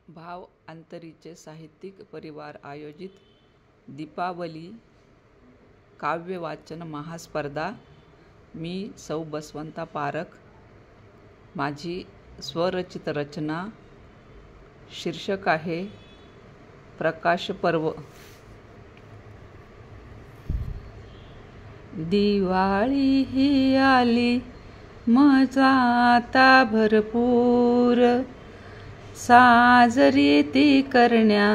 भाव अंतरीचे साहित्यिक परिवार आयोजित दीपावली काव्य वाचन महास्पर्धा। मी सौ बसवंता पारख। माझी स्वरचित रचना शीर्षक आहे प्रकाश पर्व। दिवाळी ही आली मजा आता भरपूर, साजरी ती करण्या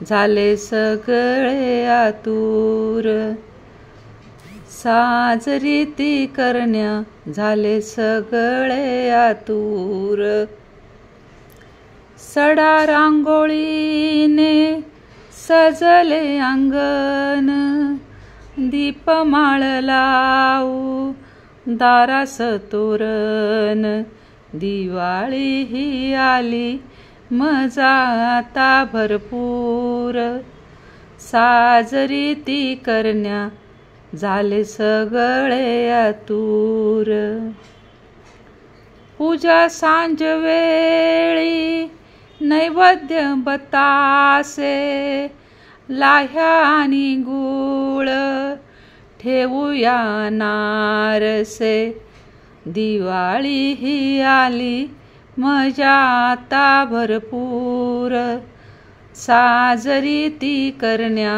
झाले सगळे आतुर, साजरी ती करण्या झाले सगळे आतुर। सडा रांगोळीने सजले अंगण, दीपमाळ लावू दारास तोरण। दिवाळी ही आली मजा आता भरपूर, साजरी ती करण्या झाले सगळे आतुर। पूजा सांज वेळी नैवेद्य बतासे, लाह्या आणि गूळ ठेवूया नारसे। दिवाळी ही आली मजा आता भरपूर, साजरी ती करण्या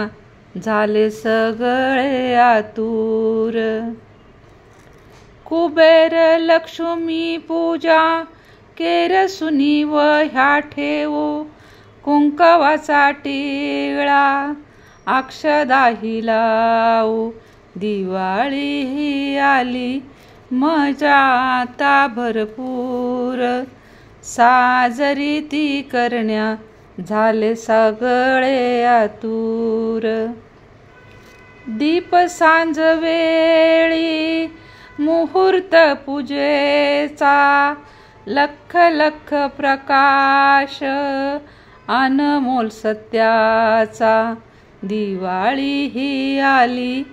झाले सगळे आतुर। कुबेर लक्ष्मी पूजा केरसुनी वह्या ठेवू, कुंकवाचा टिळा अक्षदाही लावू। दिवाळी ही आली मजा आता भरपूर, साजरी ती करण्या झाले सगळे आतुर। दीप सांज वेळी मुहूर्त पूजेचा, लख लख प्रकाश अनमोल सत्याचा। दिवाळी ही आली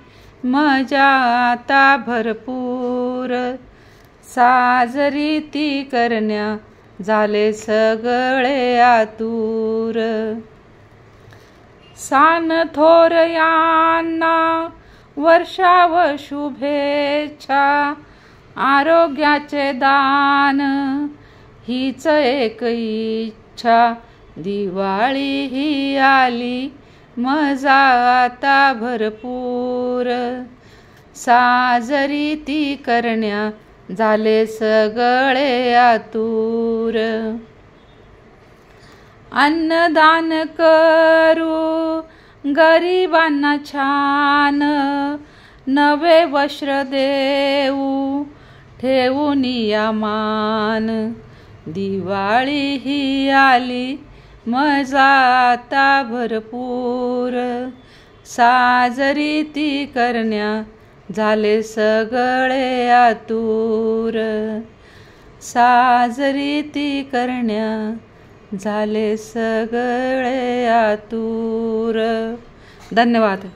मजा आता भरपूर, साजरी ती करण्या झाले सगळे आतुर। सान थोर यांना वर्षाव शुभेच्छा, आरोग्याचे दान हीच एक इच्छा। दिवाळी ही आली मजा आता भरपूर, साजरी ती करण्या झाले सगळे आतुर। अन्नदान करू गरिबांना छान, नवे वस्त्र देऊ ठेवून या मान। दिवाळी ही आली मजा आता भरपूर, साजरी ती करण्या झाले सगळे आतुर, साजरी ती करण्या झाले सगळे आतुर। धन्यवाद।